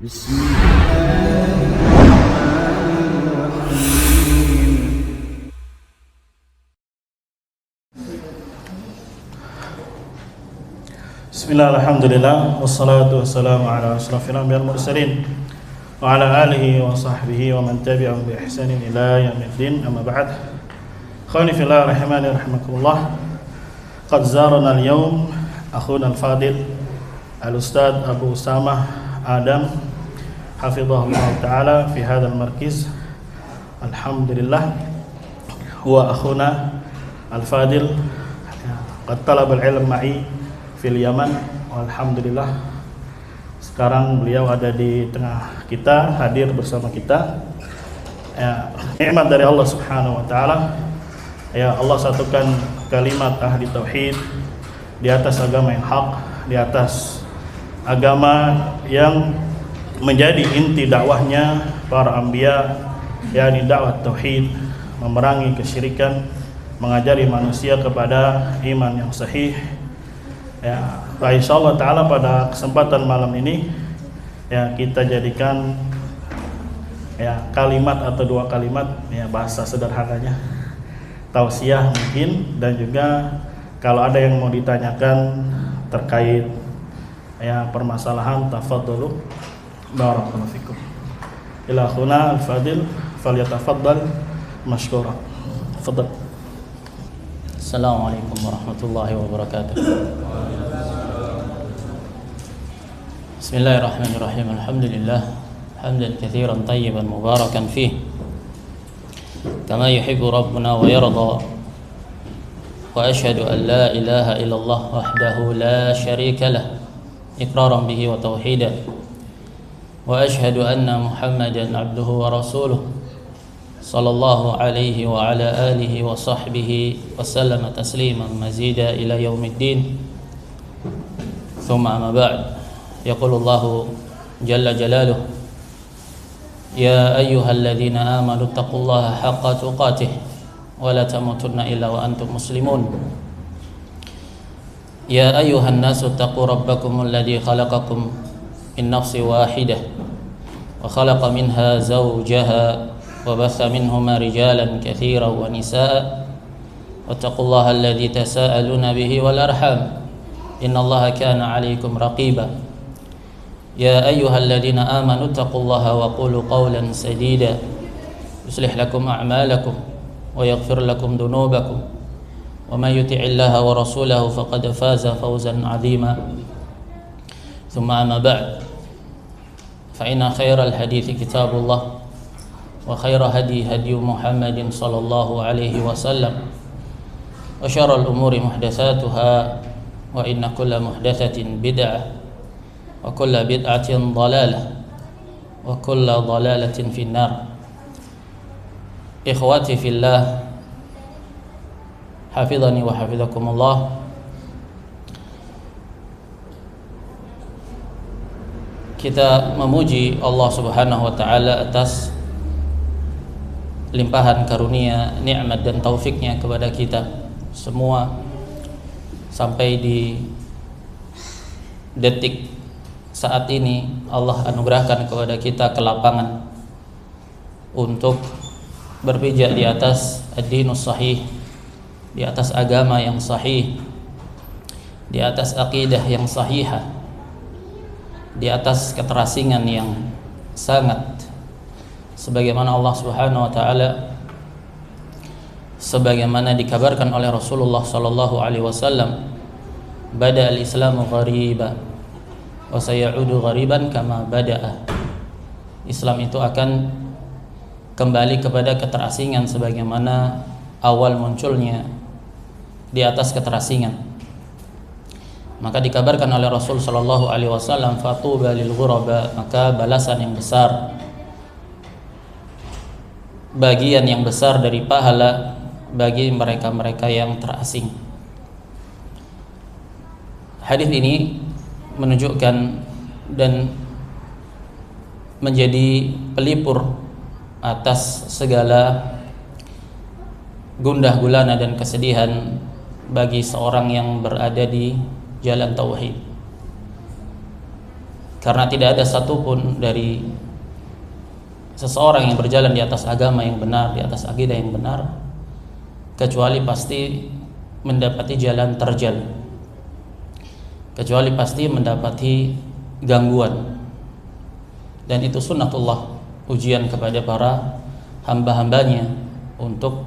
بسم الله الرحمن الرحيم Bismillah, alhamdulillah, wassalatu wassalamu ala ashrafil anbiya'i wal mursalin wa ala alihi wa sahbihi wa man tabi'ahum bi ihsanin ila yaumiddin, amma ba'd. Khawani fillah rahimani rahimakumullah. Qad zarana al-yawm akhuna al-fadil al-ustadz Abu Usamah Adam hafizahullah ta'ala fi hadzal markiz. Alhamdulillah huwa akhuna al-fadil qad talaba al-ilm ma'i fil Yaman. Alhamdulillah sekarang beliau ada di tengah kita, hadir bersama kita. Ya, nikmat dari Allah Subhanahu wa taala. Ya, Allah satukan kalimat ahli tauhid di atas agama yang hak, di atas agama yang menjadi inti dakwahnya para anbiya, yakni dakwah tauhid, memerangi kesyirikan, mengajari manusia kepada iman yang sahih. Ya, insyaallah taala pada kesempatan malam ini ya kita jadikan ya kalimat atau dua kalimat, ya bahasa sederhananya tausiah mungkin, dan juga kalau ada yang mau ditanyakan terkait ya permasalahan, tafadhalu barakallahu fikum. Ila akhuna al-fadil falyatafaddal mashkura. Tafadhal. Assalamualaikum warahmatullahi wabarakatuh. Bismillahirrahmanirrahim. Alhamdulillah hamdan katsiran tayyiban mubarakan fih kama yuhibbu rabbuna wa yarda. Wa ashhadu an la ilaha illallah wahdahu la syarika lah iqraran bihi wa tauhidan. Wa ashhadu anna Muhammadan abduhu wa rasuluh sallallahu alaihi wa ala alihi wa sahbihi wa sallama tasliman mazida ila yaumiddin. Thumma amma ba'd. Yaqulu Allahu jalla jalaluhu ya ayyuhalladzina amanu taqullaha haqqa tuqatih wa la tamutunna illa wa antum muslimun. Ya ayyuhan nasu taqu rabbakumul ladzi khalaqakum min nafsin wahidah wa khalaqa minha zawjaha wa batha minhuma rijalan katsiran wa nisaa wattaqullaha alladzi tasaaluna bihi wal arham innallaha kana 'alaikum raqiba. Ya ayyuhalladzina amanu taqullaha wa qulu qawlan sadida yuslih lakum a'malakum wa yaghfir lakum dhunubakum wa may yuti'illaha wa rasulahu faqad faza fawzan 'azima. Thumma amma ba'd. Fa inna khairal hadithi kitabullah wa khaira hadi hadi Muhammadin sallallahu alaihi wasallam wa syarrul umuri muhdatsatuha wa inna kulla muhdatsatin bid'ah wa kulla bid'atin dhalalah wa kulla dhalalatin finnar. Ikhwati fillah, hafizani wa hafizakumullah. Kita memuji Allah Subhanahu wa taala atas limpahan karunia, nikmat dan taufiknya kepada kita semua sampai di detik saat ini. Allah anugerahkan kepada kita kelapangan untuk berpijak di atas ad-dinus sahih, di atas agama yang sahih, di atas akidah yang sahihah, di atas keterasingan yang sangat sebagaimana Allah Subhanahu wa taala, sebagaimana dikabarkan oleh Rasulullah sallallahu alaihi wasallam, bada al-islamu ghariba wa sayaudu ghariban kama bada'a. Islam itu akan kembali kepada keterasingan sebagaimana awal munculnya di atas keterasingan. Maka dikabarkan oleh Rasul sallallahu alaihi wasallam, fatuba lil ghuraba, maka balasan yang besar, bagian yang besar dari pahala bagi mereka-mereka yang terasing. Hadis ini menunjukkan dan menjadi pelipur atas segala gundah gulana dan kesedihan bagi seorang yang berada di jalan tauhid. Karena tidak ada satupun dari seseorang yang berjalan di atas agama yang benar, di atas akidah yang benar, kecuali pasti mendapati jalan terjal, kecuali pasti mendapati gangguan. Dan itu sunnatullah, ujian kepada para hamba-hambanya untuk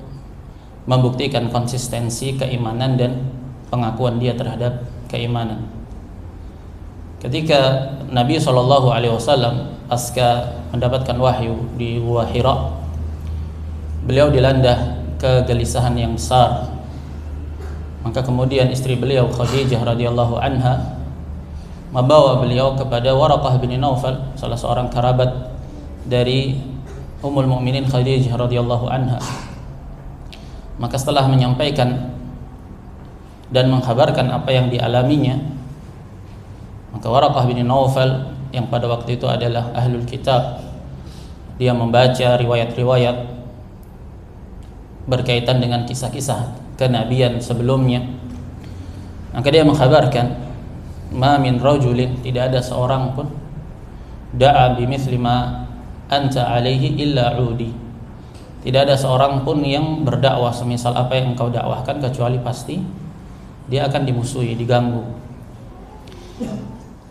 membuktikan konsistensi keimanan dan pengakuan dia terhadap keimanan. Ketika Nabi SAW pasca mendapatkan wahyu di Gua Hira, beliau dilanda kegelisahan yang besar. Maka kemudian istri beliau Khadijah radhiyallahu anha membawa beliau kepada Waraqah bin Naufal, salah seorang kerabat dari Ummul Mukminin Khadijah radhiyallahu anha. Maka setelah menyampaikan dan mengkhabarkan apa yang dialaminya, maka Waraqah bin Naufal yang pada waktu itu adalah ahlul kitab, dia membaca riwayat-riwayat berkaitan dengan kisah-kisah kenabian sebelumnya. Maka dia mengkhabarkan, ma min rajulin, tidak ada seorang pun, da'a bimithli ma anta alaihi illa udi, tidak ada seorang pun yang berdakwah semisal apa yang engkau dakwahkan, kecuali pasti dia akan dimusuhi, diganggu.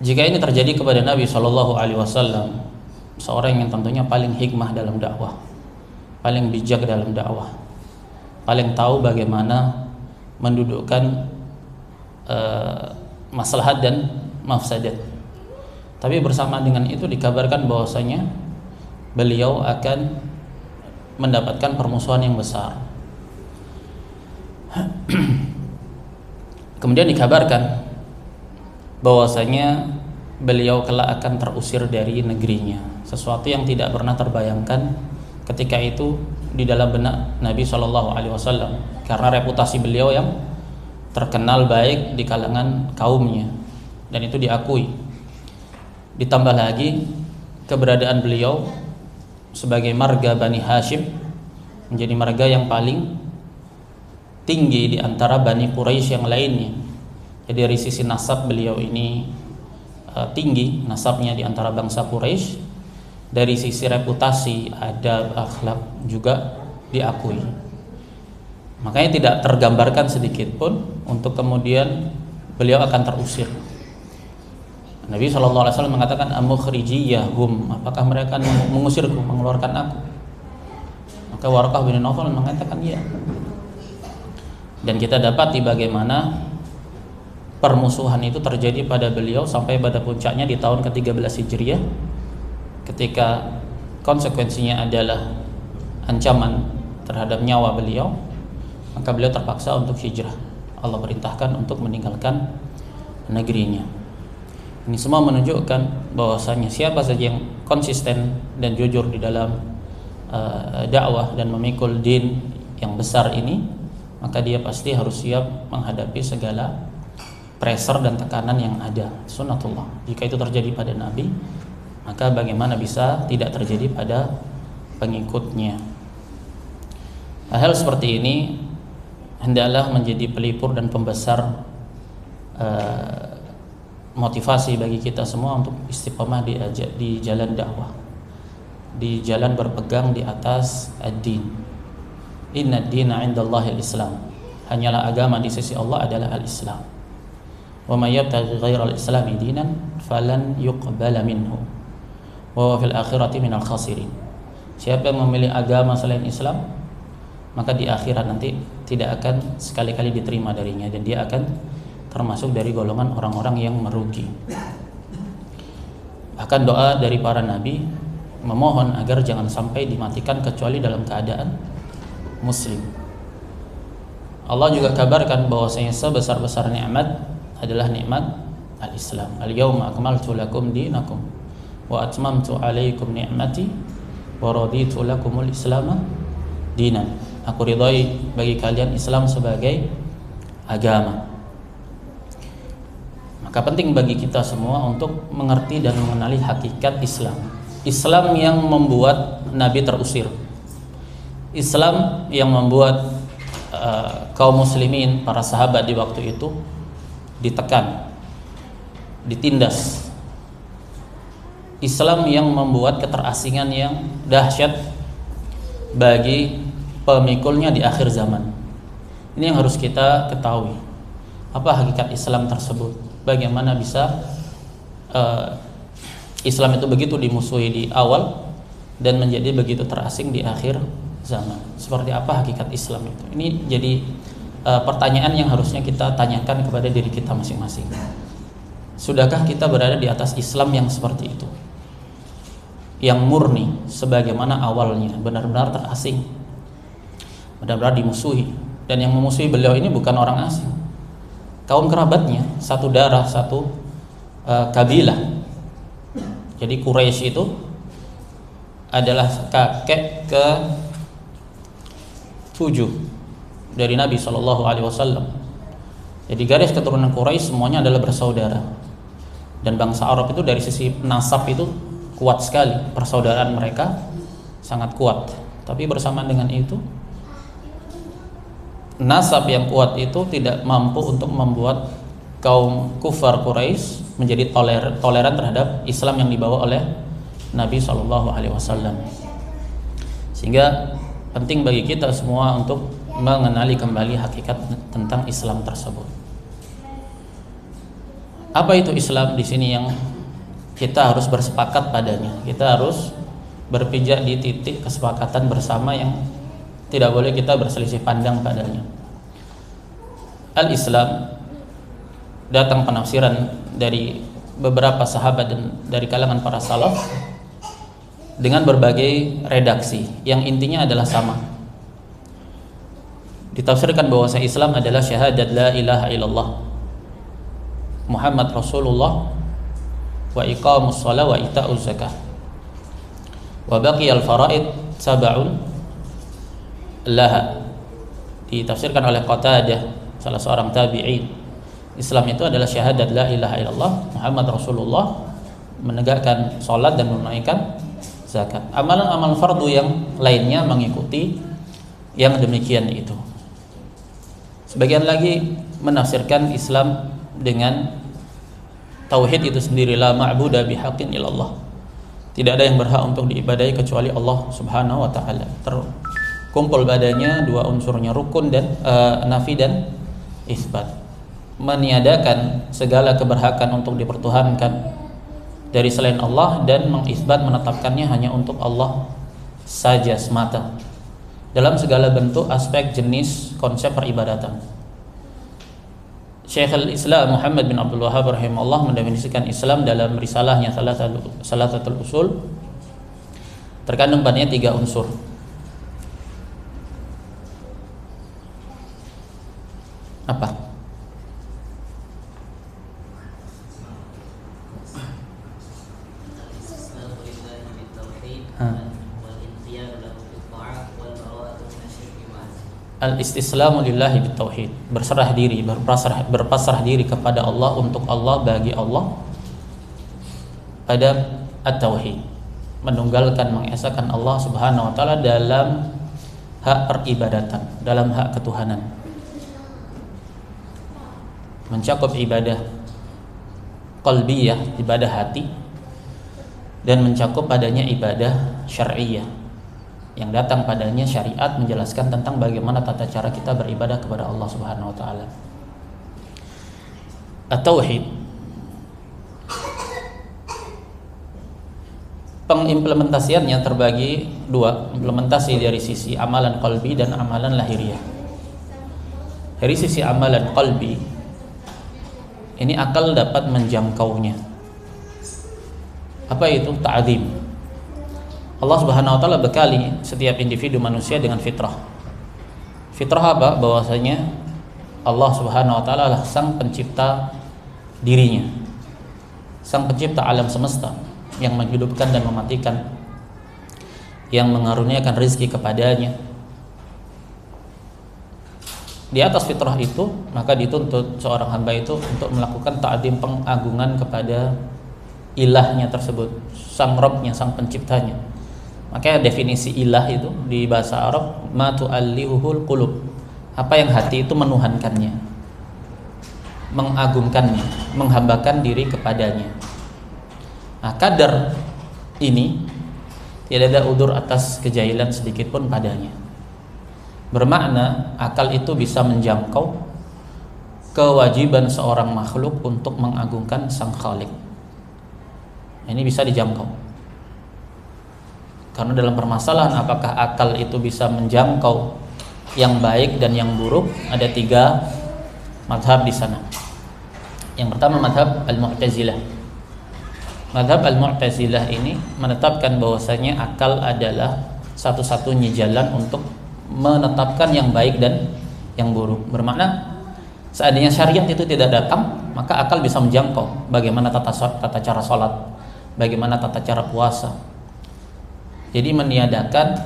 Jika ini terjadi kepada Nabi SAW, seorang yang tentunya paling hikmah dalam dakwah, paling bijak dalam dakwah, paling tahu bagaimana mendudukkan maslahat dan mafsadat. Tapi bersama dengan itu dikabarkan bahwasanya beliau akan mendapatkan permusuhan yang besar. Kemudian dikabarkan bahwasanya beliau kelak akan terusir dari negerinya, sesuatu yang tidak pernah terbayangkan ketika itu di dalam benak Nabi SAW, karena reputasi beliau yang terkenal baik di kalangan kaumnya, dan itu diakui. Ditambah lagi keberadaan beliau sebagai marga Bani Hashim, menjadi marga yang paling tinggi di antara Bani Quraisy yang lainnya. Jadi dari sisi nasab beliau ini tinggi nasabnya di antara bangsa Quraisy. Dari sisi reputasi, adab, akhlak juga diakui. Makanya tidak tergambarkan sedikit pun untuk kemudian beliau akan terusir. Nabi SAW mengatakan, amukhrijiyahum, apakah mereka akan mengusirku, mengeluarkan aku? Maka Waraqah bin Naufal mengatakan iya. Dan kita dapati bagaimana permusuhan itu terjadi pada beliau sampai pada puncaknya di tahun ke-13 Hijriah, ketika konsekuensinya adalah ancaman terhadap nyawa beliau. Maka beliau terpaksa untuk hijrah. Allah perintahkan untuk meninggalkan negerinya. Ini semua menunjukkan bahwasanya siapa saja yang konsisten dan jujur di dalam dakwah dan memikul din yang besar ini, maka dia pasti harus siap menghadapi segala pressure dan tekanan yang ada. Sunnatullah. Jika itu terjadi pada Nabi, maka bagaimana bisa tidak terjadi pada pengikutnya? Hal seperti ini hendaklah menjadi pelipur dan pembesar motivasi bagi kita semua untuk istiqomah di jalan dakwah, di jalan berpegang di atas ad-din. Inna ad-dina 'indallahi al-Islam. Hanyalah agama di sisi Allah adalah al-Islam. Wa may yabtaghi ghayra al-islami dinan falan yuqbala minhu wa huwa fil akhirati minal khasirin. Siapa yang memilih agama selain Islam, maka di akhirat nanti tidak akan sekali-kali diterima darinya, dan dia akan termasuk dari golongan orang-orang yang merugi. Bahkan doa dari para nabi memohon agar jangan sampai dimatikan kecuali dalam keadaan muslim. Allah juga kabarkan bahwasanya sebesar-besar nikmat adalah nikmat al-Islam. Al-yauma akmaltu lakum dinakum wa atmamtu alaikum ni'mati wa raditu lakumul Islam dinan. Aku ridhai bagi kalian Islam sebagai agama. Maka penting bagi kita semua untuk mengerti dan mengenali hakikat Islam. Islam yang membuat Nabi terusir. Islam yang membuat kaum muslimin, para sahabat di waktu itu ditekan, ditindas, Islam yang membuat keterasingan yang dahsyat bagi pemikulnya di akhir zaman. Ini yang harus kita ketahui. Apa hakikat Islam tersebut? Bagaimana bisa Islam itu begitu dimusuhi di awal dan menjadi begitu terasing di akhir zaman. Seperti apa hakikat Islam itu? Ini jadi pertanyaan yang harusnya kita tanyakan kepada diri kita masing-masing. Sudahkah kita berada di atas Islam yang seperti itu? Yang murni sebagaimana awalnya, benar-benar terasing, benar-benar dimusuhi. Dan yang memusuhi beliau ini bukan orang asing, kaum kerabatnya, satu darah, satu kabilah. Jadi Quraisy itu adalah kakek ke 7 dari Nabi SAW. Jadi garis keturunan Quraisy semuanya adalah bersaudara. Dan bangsa Arab itu dari sisi nasab itu kuat sekali, persaudaraan mereka sangat kuat. Tapi bersamaan dengan itu, nasab yang kuat itu tidak mampu untuk membuat kaum kufar Quraisy menjadi toleran terhadap Islam yang dibawa oleh Nabi SAW. Sehingga penting bagi kita semua untuk mengenali kembali hakikat tentang Islam tersebut. Apa itu Islam di sini yang kita harus bersepakat padanya? Kita harus berpijak di titik kesepakatan bersama yang tidak boleh kita berselisih pandang padanya. Al-Islam datang penafsiran dari beberapa sahabat dan dari kalangan para salaf dengan berbagai redaksi yang intinya adalah sama. Ditafsirkan bahwa Islam adalah syahadat la ilaha illallah Muhammad Rasulullah wa iqamus shalah wa ita'uz zakah wa baqiyal faraid sab'un laha. Ditafsirkan oleh Qatadah, salah seorang tabi'in. Islam itu adalah syahadat la ilaha illallah Muhammad Rasulullah, menegakkan salat dan menunaikan zakat. Amalan-amalan fardu yang lainnya mengikuti yang demikian itu. Sebagian lagi menafsirkan Islam dengan tauhid itu sendiri, la ma'budu bihaqqin illallah. Tidak ada yang berhak untuk diibadahi kecuali Allah Subhanahu wa taala. Terkumpul padanya dua unsurnya, rukun dan nafi dan isbat. Meniadakan segala keberhakan untuk dipertuhankan dari selain Allah dan mengisbat menetapkannya hanya untuk Allah saja semata dalam segala bentuk aspek jenis konsep peribadatan. Syekhul Islam Muhammad bin Abdul Wahhab rahimahullah mendefinisikan Islam dalam risalahnya Salasatul Usul. Terkandung padanya 3 unsur. Apa? Al-istislamu lillahi bitauhid, berserah diri, berpasrah diri kepada Allah, untuk Allah, bagi Allah pada at-tauhid, menunggalkan, mengesahkan Allah Subhanahu wa taala dalam hak peribadatan, dalam hak ketuhanan, mencakup ibadah qalbiyah, ibadah hati, dan mencakup padanya ibadah syar'iyah yang datang padanya syariat menjelaskan tentang bagaimana tata cara kita beribadah kepada Allah Subhanahu wa taala. At-tauhid, pengimplementasiannya terbagi 2, implementasi dari sisi amalan qalbi dan amalan lahiriah. Dari sisi amalan qalbi, ini akal dapat menjangkaunya. Apa itu ta'zim? Allah Subhanahu wa taala bekali setiap individu manusia dengan fitrah. Fitrah apa? Bahwasanya Allah Subhanahu wa taala adalah sang pencipta dirinya, sang pencipta alam semesta, yang menghidupkan dan mematikan, yang mengaruniakan rezeki kepadanya. Di atas fitrah itu, maka dituntut seorang hamba itu untuk melakukan ta'zim, pengagungan kepada ilahnya tersebut, sang Rabbnya, sang penciptanya. Makanya definisi ilah itu di bahasa Arab, ma tu'allihuhul qulub, apa yang hati itu menuhankannya, mengagungkannya, menghambakan diri kepadanya. Nah, kadar ini tidak ada udzur atas kejahilan sedikit pun padanya. Bermakna akal itu bisa menjangkau kewajiban seorang makhluk untuk mengagungkan Sang Khalik. Ini bisa dijangkau. Karena dalam permasalahan apakah akal itu bisa menjangkau yang baik dan yang buruk, ada 3 mazhab di sana. Yang pertama mazhab Al-Mu'tazilah. Mazhab Al-Mu'tazilah ini menetapkan bahwasanya akal adalah satu-satunya jalan untuk menetapkan yang baik dan yang buruk. Bermakna seandainya syariat itu tidak datang, maka akal bisa menjangkau bagaimana tata cara sholat, bagaimana tata cara puasa. Jadi meniadakan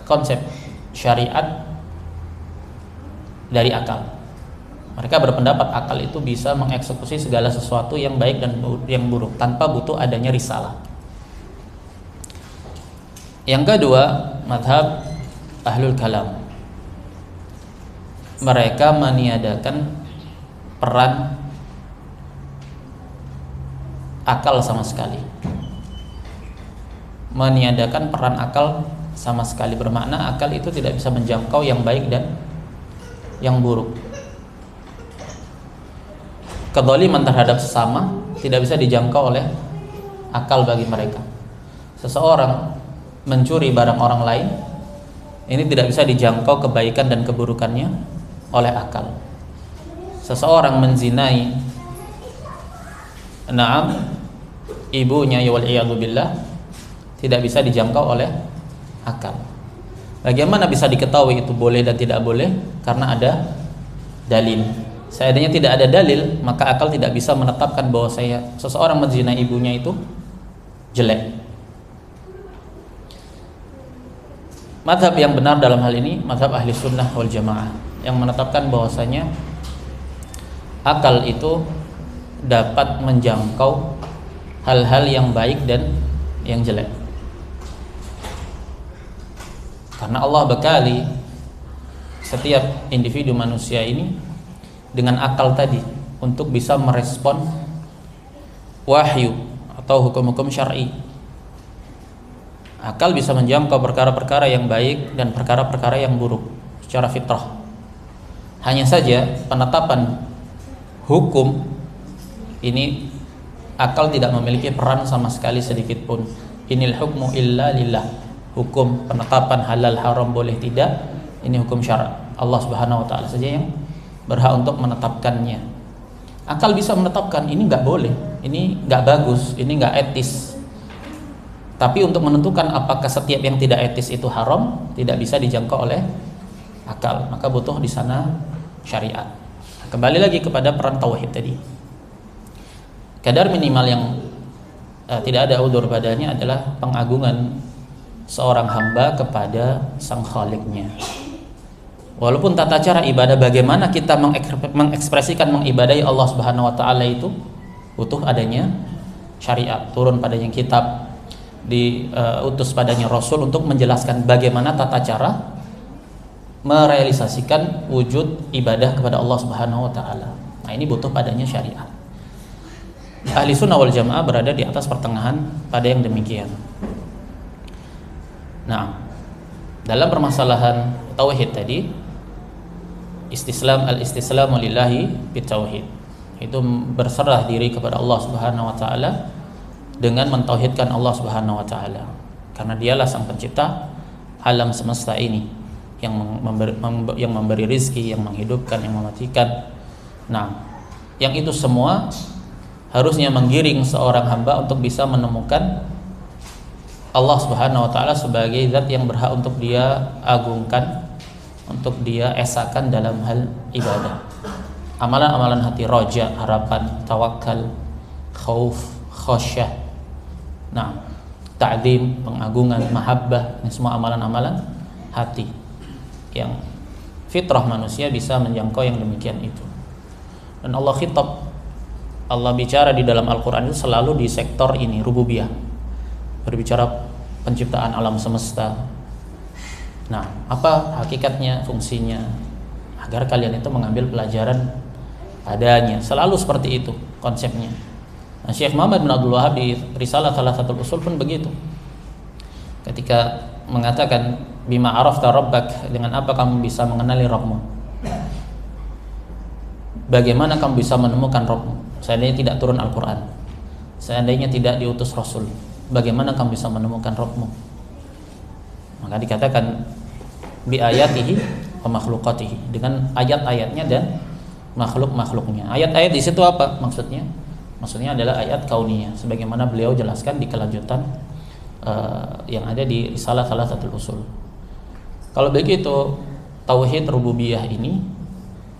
konsep syariat dari akal. Mereka berpendapat akal itu bisa mengeksekusi segala sesuatu yang baik dan yang buruk tanpa butuh adanya risalah. Yang kedua, mazhab Ahlul Kalam. Mereka meniadakan peran akal sama sekali. Meniadakan peran akal sama sekali, bermakna akal itu tidak bisa menjangkau yang baik dan yang buruk. Kezaliman terhadap sesama tidak bisa dijangkau oleh akal bagi mereka. Seseorang mencuri barang orang lain, ini tidak bisa dijangkau kebaikan dan keburukannya oleh akal. Seseorang menzinai ibunya, wal iyadu billah, tidak bisa dijangkau oleh akal. Bagaimana bisa diketahui itu boleh dan tidak boleh? Karena ada dalil. Seandainya tidak ada dalil, maka akal tidak bisa menetapkan bahwa seseorang menzinai ibunya itu jelek. Mazhab yang benar dalam hal ini mazhab ahli sunnah wal jamaah, yang menetapkan bahwasanya akal itu dapat menjangkau hal-hal yang baik dan yang jelek. Karena Allah bekali setiap individu manusia ini dengan akal tadi untuk bisa merespon wahyu atau hukum-hukum syar'i. Akal bisa menjangkau perkara-perkara yang baik dan perkara-perkara yang buruk secara fitrah. Hanya saja penetapan hukum ini akal tidak memiliki peran sama sekali sedikit pun. Inil hukmu illa lillah. Hukum penetapan halal haram boleh tidak, ini hukum syara. Allah Subhanahu wa taala saja yang berhak untuk menetapkannya. Akal bisa menetapkan ini nggak boleh, ini nggak bagus, ini nggak etis. Tapi untuk menentukan apakah setiap yang tidak etis itu haram, tidak bisa dijangkau oleh akal. Maka butuh di sana syariat. Kembali lagi kepada peran tauhid tadi. Kadar minimal yang tidak ada udzur padanya adalah pengagungan seorang hamba kepada Sang Khaliknya. Walaupun tata cara ibadah bagaimana kita mengekspresikan mengibadahi Allah Subhanahu wa taala itu butuh adanya syariat, turun padanya kitab, diutus padanya rasul untuk menjelaskan bagaimana tata cara merealisasikan wujud ibadah kepada Allah Subhanahu wa taala. Nah, ini butuh padanya syariat. Ahli sunnah wal jamaah berada di atas pertengahan pada yang demikian. Nah, dalam permasalahan tauhid tadi, al-istislamu lillahi bitauhid, itu berserah diri kepada Allah Subhanahu wa taala dengan mentauhidkan Allah Subhanahu wa taala, karena dialah sang pencipta alam semesta ini, yang memberi rizki, yang menghidupkan, yang mematikan. Nah, yang itu semua harusnya menggiring seorang hamba untuk bisa menemukan Allah Subhanahu wa taala sebagai zat yang berhak untuk dia agungkan, untuk dia esakan dalam hal ibadah. Amalan-amalan hati, roja, harapan, tawakal, khauf, khasyah, nah, ta'zim, pengagungan, mahabbah, ini semua amalan-amalan hati yang fitrah manusia bisa menjangkau yang demikian itu. Dan Allah khitab, Allah bicara di dalam Al-Quran itu selalu di sektor ini, rububiyah, berbicara penciptaan alam semesta. Nah, apa hakikatnya, fungsinya, agar kalian itu mengambil pelajaran padanya. Selalu seperti itu konsepnya. Nah, Syekh Muhammad bin Abdul Wahhab di Risalah Thalathatul Usul pun begitu. Ketika mengatakan bima arafta rabbak, dengan apa kamu bisa mengenali Rabbmu? Bagaimana kamu bisa menemukan Rabbmu? Seandainya tidak turun Al-Quran, seandainya tidak diutus Rasul, bagaimana kamu bisa menemukan Rabbmu? Maka dikatakan bi ayatihi wa makhluqatihi, dengan ayat-ayatnya dan makhluk-makhluknya. Ayat-ayat di situ apa maksudnya? Maksudnya adalah ayat kauniyah, sebagaimana beliau jelaskan di kelanjutan yang ada di Risalah Thalathatul Usul. Kalau begitu, tauhid rububiyah ini,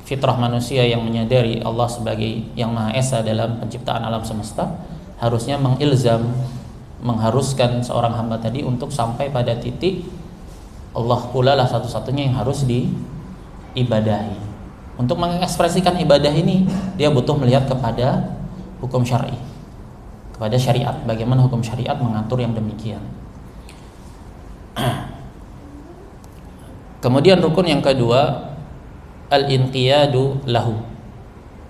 fitrah manusia yang menyadari Allah sebagai yang Maha Esa dalam penciptaan alam semesta, harusnya mengharuskan seorang hamba tadi untuk sampai pada titik Allah pula lah satu-satunya yang harus diibadahi. Untuk mengekspresikan ibadah ini, dia butuh melihat kepada hukum syar'i, kepada syariat, bagaimana hukum syariat mengatur yang demikian. Kemudian rukun yang kedua, al-inqiyadu lahu.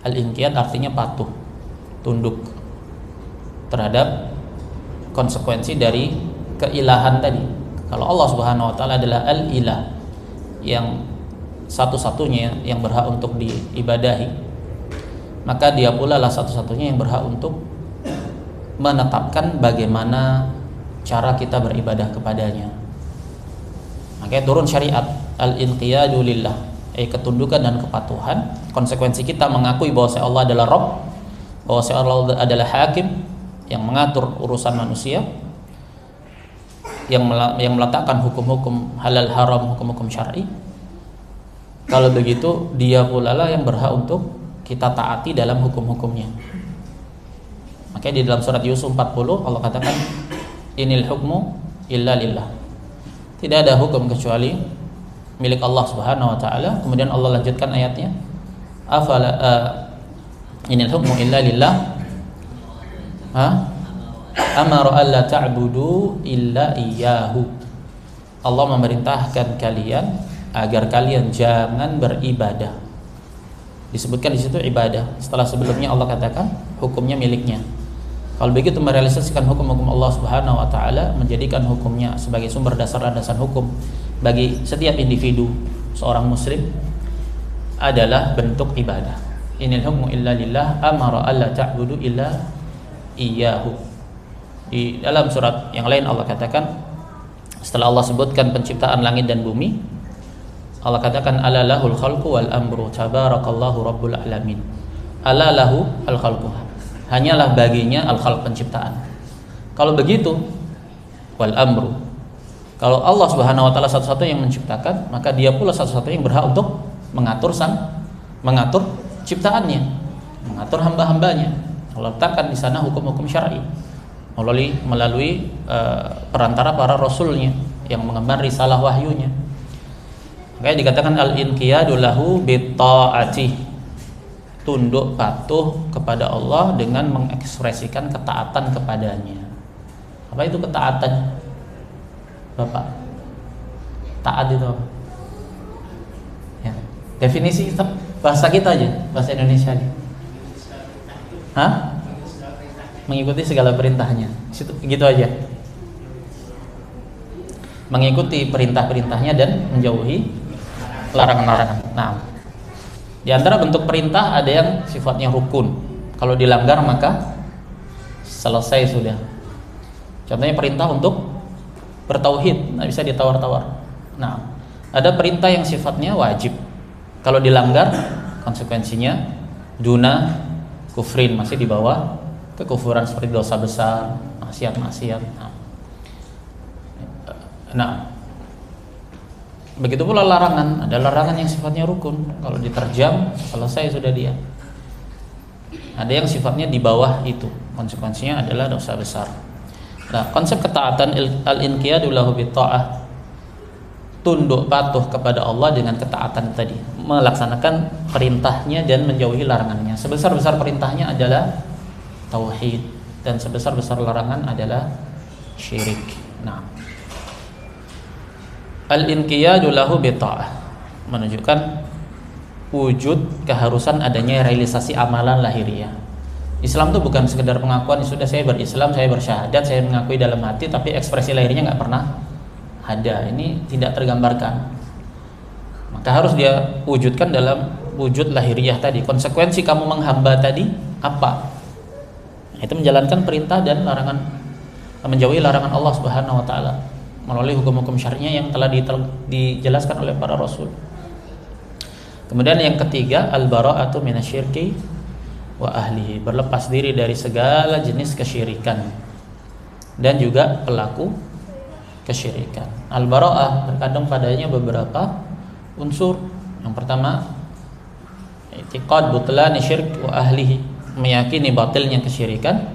Al-inqiyad artinya patuh, tunduk terhadap konsekuensi dari keilahan tadi. Kalau Allah Subhanahu wa taala adalah al-ilah, yang satu-satunya yang berhak untuk diibadahi, maka dia pula lah satu-satunya yang berhak untuk menetapkan bagaimana cara kita beribadah kepadanya. Makanya turun syariat al-inqiyadu lillah, ketundukan dan kepatuhan. Konsekuensi kita mengakui bahwa Allah adalah Rabb, bahwa Allah adalah hakim yang mengatur urusan manusia, yang meletakkan hukum-hukum halal haram, hukum-hukum syar'i. Kalau begitu, dia pula lah yang berhak untuk kita taati dalam hukum-hukumnya. Makanya di dalam surat Yusuf 40 Allah katakan inil hukmu illa lillah. Tidak ada hukum kecuali milik Allah Subhanahu wa taala. Kemudian Allah lanjutkan ayatnya, afala inil hukmu illa lillah. Amara alla ta'budu illa iyyahu. Allah memerintahkan kalian agar kalian jangan beribadah. Disebutkan di situ ibadah, setelah sebelumnya Allah katakan hukumnya miliknya. Kalau begitu, merealisasikan hukum-hukum Allah Subhanahu wa taala, menjadikan hukumnya sebagai sumber dasar landasan hukum bagi setiap individu seorang muslim adalah bentuk ibadah. Inil hukmu illa lillah amara alla ta'budu illa iyyahu. Di dalam surat yang lain Allah katakan, setelah Allah sebutkan penciptaan langit dan bumi, Allah katakan ala lahul khalqu wal amru tabarakallahu rabbul alamin. Ala lahu al khalqu, hanyalah baginya al khalq, penciptaan. Kalau begitu, wal amru, kalau Allah Subhanahu wa taala satu-satunya yang menciptakan, maka dia pula satu-satunya yang berhak untuk mengatur ciptaannya, mengatur hamba-hambanya. Allah letakkan di sana hukum-hukum syar'i melalui perantara para rasulnya yang mengemban risalah wahyunya. Makanya dikatakan al-inqiyadu lahu bitta'ati, tunduk patuh kepada Allah dengan mengekspresikan ketaatan kepadanya. Apa itu ketaatan, Bapak? Taat itu apa? Ya. Definisi bahasa kita aja, bahasa Indonesia aja. Mengikuti segala perintahnya. Gitu aja. Mengikuti perintah-perintahnya dan menjauhi larangan-larangan. Nah, di antara bentuk perintah ada yang sifatnya rukun. Kalau dilanggar maka selesai sudah. Contohnya perintah untuk bertauhid, nggak bisa ditawar-tawar. Nah, ada perintah yang sifatnya wajib. Kalau dilanggar, konsekuensinya duna kufrin, masih di bawah kekufuran seperti dosa besar, maksiat. Nah, begitu pula larangan. Ada larangan yang sifatnya rukun. Kalau diterjam, selesai sudah dia. Ada yang sifatnya di bawah itu, konsekuensinya adalah dosa besar. Nah, konsep ketaatan al-inqiyadu lahu bitta'ah, tunduk patuh kepada Allah dengan ketaatan tadi, melaksanakan perintahnya dan menjauhi larangannya. Sebesar-besar perintahnya adalah tauhid, dan sebesar-besar larangan adalah syirik. Nah, al-inqiyadu lahu bitta'ah menunjukkan wujud keharusan adanya realisasi amalan lahiriah. Islam itu bukan sekedar pengakuan, sudah saya berislam, saya bersyahadat, saya mengakui dalam hati, tapi ekspresi lahirnya nggak pernah ada. Ini tidak tergambarkan. Maka harus dia wujudkan dalam wujud lahiriah tadi. Konsekuensi kamu menghamba tadi apa? Itu menjalankan perintah dan larangan, menjauhi larangan Allah Subhanahu wa taala melalui hukum-hukum syar'inya yang telah dijelaskan oleh para rasul. Kemudian yang ketiga, al-bara'atu minasyirki wa ahlihi, berlepas diri dari segala jenis kesyirikan dan juga pelaku kesyirikan. Al-bara'ah terkandung padanya beberapa unsur. Yang pertama, i'tiqad butlani syirk wa ahlihi, meyakini batilnya kesyirikan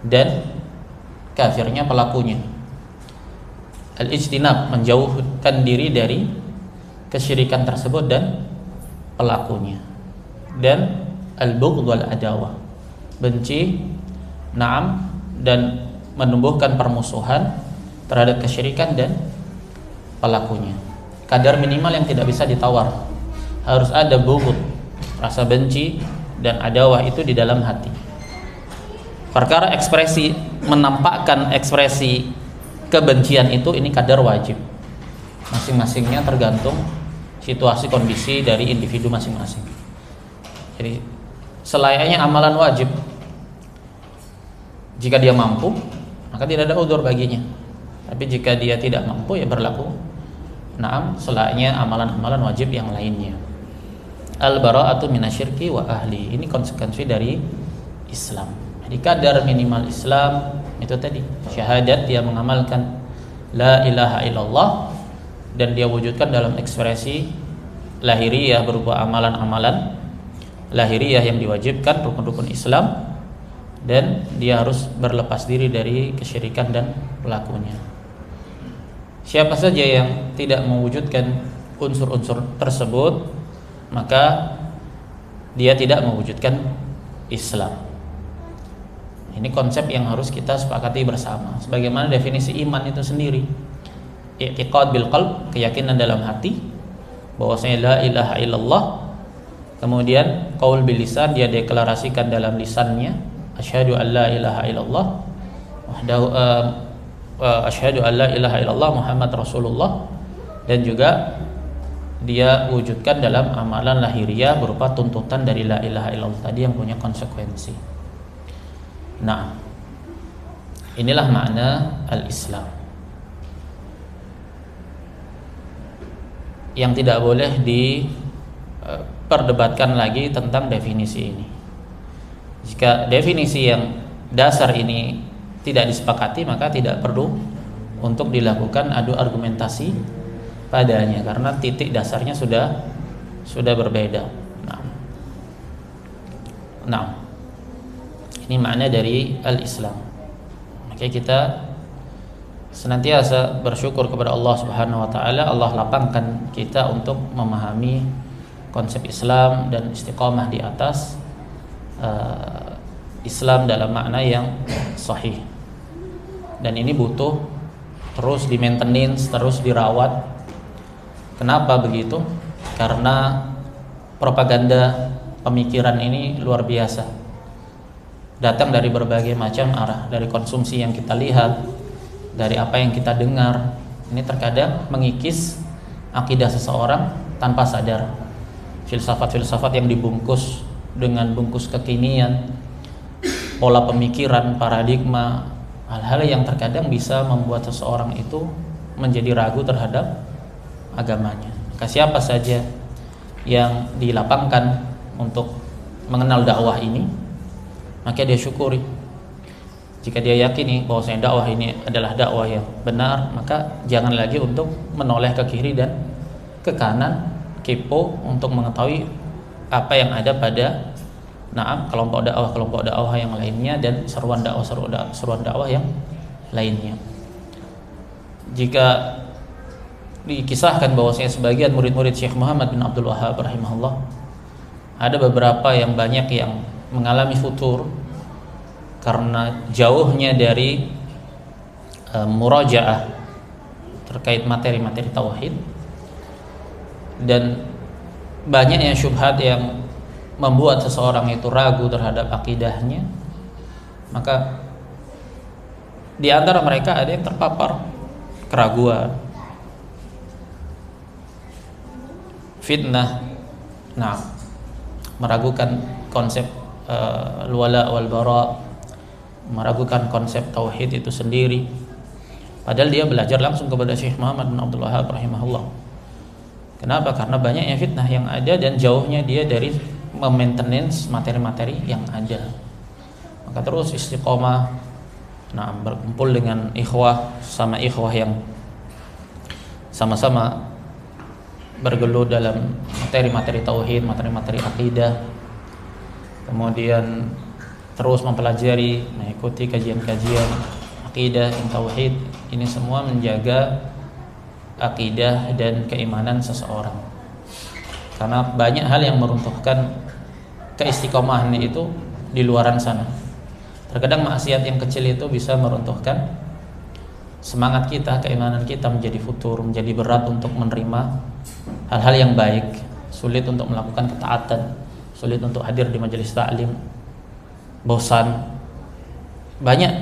dan kafirnya pelakunya. Al-ijtinab, menjauhkan diri dari kesyirikan tersebut dan pelakunya. Dan al-bughd wal adawah, benci, na'am, dan menumbuhkan permusuhan terhadap kesyirikan dan pelakunya. Kadar minimal yang tidak bisa ditawar, harus ada bughd, rasa benci, dan adawah itu di dalam hati. Perkara ekspresi, menampakkan ekspresi kebencian itu, ini kadar wajib. Masing-masingnya tergantung situasi kondisi dari individu masing-masing. Jadi selayaknya amalan wajib, jika dia mampu maka tidak ada udzur baginya. Tapi jika dia tidak mampu, ya berlaku na'am selayaknya amalan-amalan wajib yang lainnya. Al-bara'atu minasyirki wa ahli, ini konsekuensi dari Islam. Jadi kadar minimal Islam itu tadi syahadat, dia mengamalkan la ilaha illallah dan dia wujudkan dalam ekspresi lahiriah berupa amalan-amalan lahiriah yang diwajibkan, rukun-rukun Islam, dan dia harus berlepas diri dari kesyirikan dan pelakunya. Siapa saja yang tidak mewujudkan unsur-unsur tersebut, maka dia tidak mewujudkan Islam. Ini konsep yang harus kita sepakati bersama. Sebagaimana definisi iman itu sendiri, i'tiqad bil qalb, keyakinan dalam hati bahwasanya la ilaha illallah. Kemudian qaul bil lisan, dia deklarasikan dalam lisannya asyhadu an la ilaha illallah wahdahu, asyhadu an la ilaha illallah Muhammad Rasulullah, dan juga dia wujudkan dalam amalan lahiriah berupa tuntutan dari la ilaha illallah tadi yang punya konsekuensi. Nah, inilah makna al-Islam. Yang tidak boleh diperdebatkan lagi tentang definisi ini. Jika definisi yang dasar ini tidak disepakati, maka tidak perlu untuk dilakukan adu argumentasi padanya, karena titik dasarnya sudah berbeda. Nah, ini makna dari al-Islam. Maka kita senantiasa bersyukur kepada Allah Subhanahu wa taala. Allah lapangkan kita untuk memahami konsep Islam dan istiqamah di atas Islam dalam makna yang sahih. Dan ini butuh terus di-maintenance, terus dirawat. Kenapa begitu? Karena propaganda pemikiran ini luar biasa. Datang dari berbagai macam arah, dari konsumsi yang kita lihat, dari apa yang kita dengar. Ini terkadang mengikis akidah seseorang tanpa sadar. Filsafat-filsafat yang dibungkus dengan bungkus kekinian, pola pemikiran, paradigma, hal-hal yang terkadang bisa membuat seseorang itu menjadi ragu terhadap agamanya. Maka siapa saja yang dilapangkan untuk mengenal dakwah ini, maka dia syukuri. Jika dia yakini bahwasanya dakwah ini adalah dakwah yang benar, maka jangan lagi untuk menoleh ke kiri dan ke kanan, kepo untuk mengetahui apa yang ada pada kelompok dakwah yang lainnya dan seruan dakwah yang lainnya. Jika dikisahkan bahwasanya sebagian murid-murid Syekh Muhammad bin Abdul Wahhab rahimahullah, ada beberapa yang banyak yang mengalami futur karena jauhnya dari murajaah terkait materi-materi tauhid, dan banyaknya syubhat yang membuat seseorang itu ragu terhadap akidahnya, maka di antara mereka ada yang terpapar keraguan, fitnah, meragukan konsep wala wal bara, meragukan konsep tauhid itu sendiri, padahal dia belajar langsung kepada Syekh Muhammad bin Abdul Wahhab rahimahullah. Kenapa? Karena banyaknya fitnah yang ada dan jauhnya dia dari maintenance materi-materi yang ada. Maka terus istiqomah, berkumpul dengan ikhwah yang sama-sama bergelut dalam materi-materi tauhid, materi-materi akidah. Kemudian terus mempelajari, mengikuti kajian-kajian akidah dan tauhid. Ini semua menjaga akidah dan keimanan seseorang. Karena banyak hal yang meruntuhkan keistiqomahan itu di luaran sana. Terkadang maksiat yang kecil itu bisa meruntuhkan semangat kita, keimanan kita menjadi futur, menjadi berat untuk menerima hal-hal yang baik, sulit untuk melakukan ketaatan, sulit untuk hadir di majelis taklim, bosan. Banyak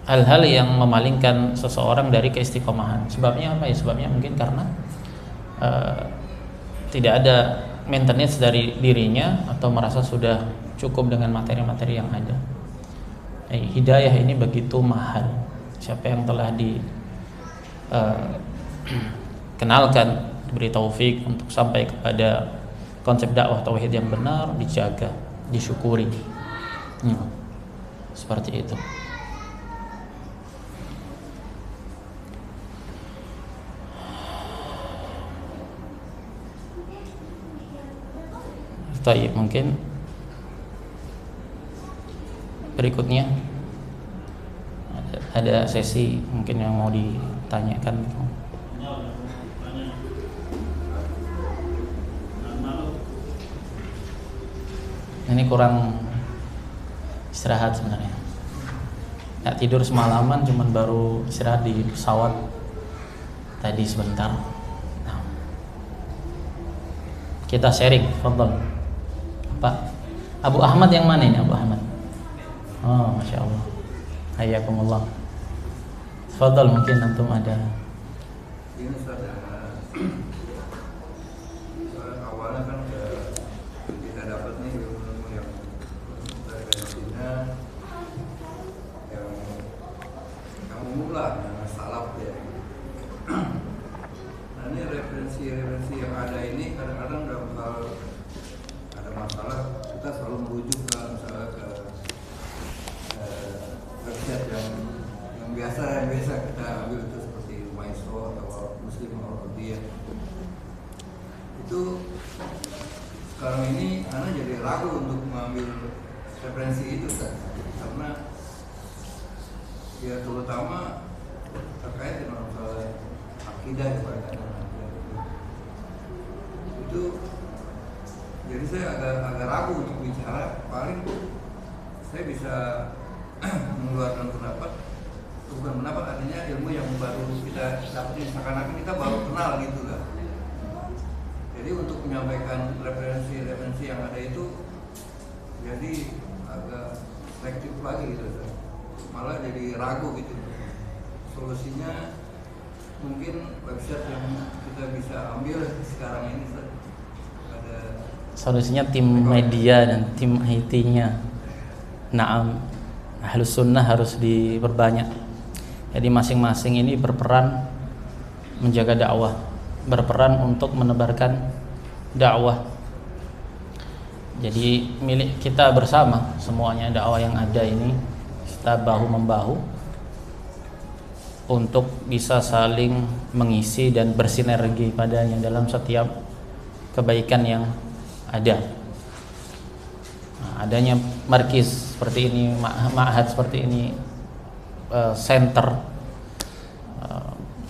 hal-hal yang memalingkan seseorang dari keistiqomahan. Sebabnya apa ya? Sebabnya mungkin karena tidak ada maintenance dari dirinya atau merasa sudah cukup dengan materi-materi yang ada. Hidayah ini begitu mahal. Siapa yang telah dikenalkan, diberi taufik untuk sampai kepada konsep dakwah tauhid yang benar, dijaga, disyukuri. Seperti itu. Baik, mungkin berikutnya ada sesi mungkin yang mau ditanyakan. Ini kurang istirahat sebenarnya. Nggak tidur semalaman, cuman baru istirahat di pesawat tadi sebentar. Kita sharing, fadhal. Pak Abu Ahmad yang mana ini? Abu Ahmad. Oh, Masya Allah. Hayyakumullah. Fadhal, mungkin antum ada. Ini awalnya kan kita dapat nih ilmu yang dari Cina yang umum lah, yang salaf ya. Nah ini referensi yang ada ini kadang-kadang dalam hal ada masalah kita selalu merujuk ke misalnya ke website yang biasa kita ambil itu seperti Maestro atau Muslim Al-Qadiyah. Itu sekarang ini anak jadi ragu untuk mengambil referensi itu kan, karena ya terutama terkait dengan masalah akidah itu. Jadi saya agak ragu untuk bicara. Paling saya bisa mengeluarkan pendapat, bukan pendapat, artinya ilmu yang baru kita dapetin, seakan-akan kita baru kenal gitu lah. Jadi untuk menyampaikan referensi yang ada itu jadi agak selektif lagi gitu, malah jadi ragu gitu. Solusinya mungkin website yang kita bisa ambil sekarang ini ada. Solusinya tim media dan tim IT-nya. Naam, Ahlus Sunnah harus diperbanyak. Jadi masing-masing ini berperan menjaga dakwah, berperan untuk menebarkan dakwah. Jadi milik kita bersama semuanya, dakwah yang ada ini kita bahu-membahu untuk bisa saling mengisi dan bersinergi padanya dalam setiap kebaikan yang ada. Adanya markis seperti ini, ma'had seperti ini, center,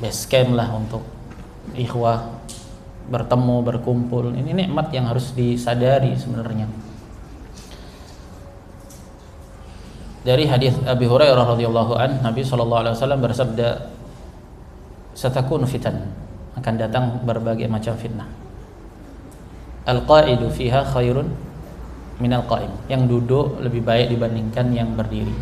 base camp lah untuk ikhwah bertemu, berkumpul. Ini nikmat yang harus disadari sebenarnya. Dari hadis Abi Hurairah radhiyallahu an, Nabi SAW bersabda, "Satakunu fitan," akan datang berbagai macam fitnah. Al-qa'idu fiha khairun minal qa'im, yang duduk lebih baik dibandingkan yang berdiri.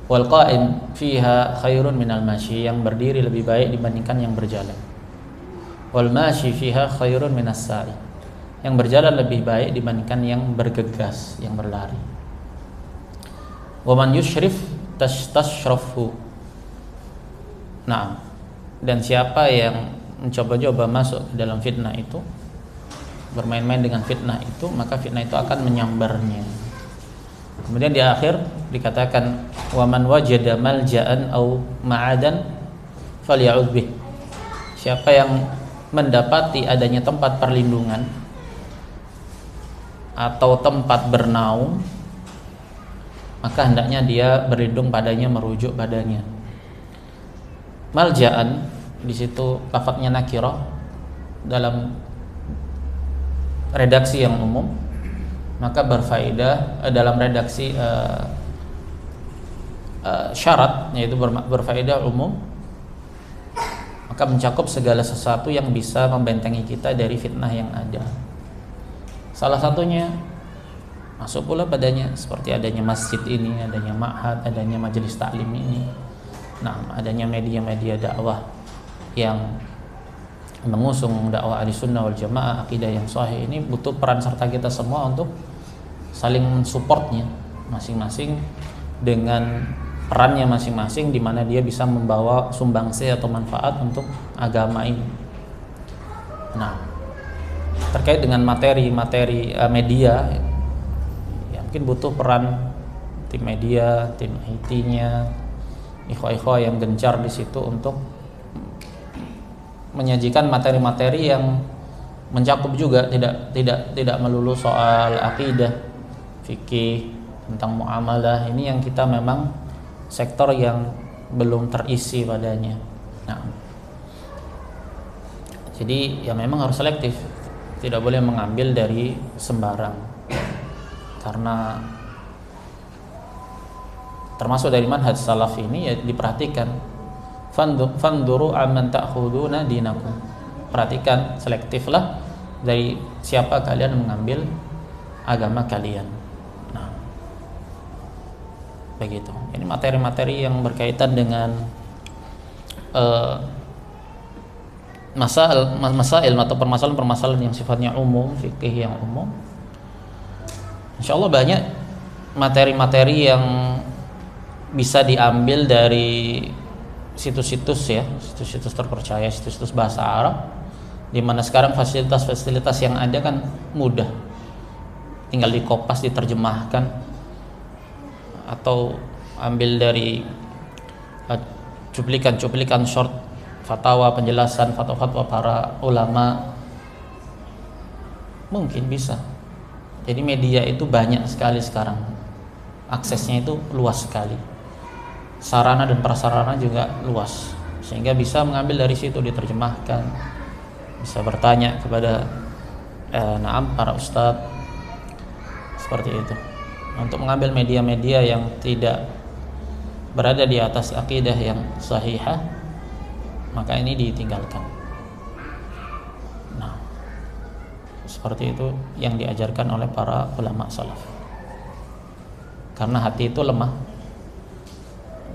Wal qa'im fiha khairun minal mashi, yang berdiri lebih baik dibandingkan yang berjalan. Wal mashi fiha khairun minas sa'i, yang berjalan lebih baik dibandingkan yang bergegas, yang berlari. Wa man yushrif tashrafhu. Nah, dan siapa yang mencoba-coba masuk ke dalam fitnah itu, bermain-main dengan fitnah itu, maka fitnah itu akan menyambarnya. Kemudian di akhir dikatakan wa man wajada malja'an au ma'adan falya'udz bih. Siapa yang mendapati adanya tempat perlindungan atau tempat bernaung, maka hendaknya dia berlindung padanya, merujuk padanya. Malja'an di situ lafadznya nakirah dalam redaksi yang umum, maka berfaedah dalam redaksi syarat, yaitu berfaedah umum, maka mencakup segala sesuatu yang bisa membentengi kita dari fitnah yang ada. Salah satunya masuk pula padanya seperti adanya masjid ini, adanya ma'had, adanya majelis taklim ini. Nah, adanya media-media dakwah yang mengusung dakwah Ahlussunnah wal Jamaah, akidah yang sahih, ini butuh peran serta kita semua untuk saling mensupportnya masing-masing dengan perannya masing-masing, di mana dia bisa membawa sumbangsi atau manfaat untuk agama ini. Nah, terkait dengan materi-materi media, ya mungkin butuh peran tim media, tim IT-nya, ikhwah-ikhwah yang gencar di situ untuk menyajikan materi-materi yang mencakup juga tidak melulu soal akidah, fikih, tentang muamalah. Ini yang kita memang sektor yang belum terisi padanya. Nah, jadi ya memang harus selektif, tidak boleh mengambil dari sembarang, karena termasuk dari manhaj salaf ini ya diperhatikan, fanduru amman ta'khuduna dinakum, perhatikan, selektiflah dari siapa kalian mengambil agama kalian. Nah, begitu. Ini materi-materi yang berkaitan dengan masail atau permasalahan-permasalahan yang sifatnya umum, fikih yang umum. Insyaallah banyak materi-materi yang bisa diambil dari situs-situs ya, situs-situs terpercaya, situs-situs bahasa Arab, di mana sekarang fasilitas-fasilitas yang ada kan mudah, tinggal dikopas, diterjemahkan, atau ambil dari cuplikan-cuplikan short fatwa, penjelasan fatwa-fatwa para ulama, mungkin bisa. Jadi media itu banyak sekali sekarang, aksesnya itu luas sekali, sarana dan prasarana juga luas, sehingga bisa mengambil dari situ, diterjemahkan, bisa bertanya kepada para ustadz, seperti itu. Untuk mengambil media-media yang tidak berada di atas akidah yang sahihah, maka ini ditinggalkan. Nah, seperti itu yang diajarkan oleh para ulama salaf. Karena hati itu lemah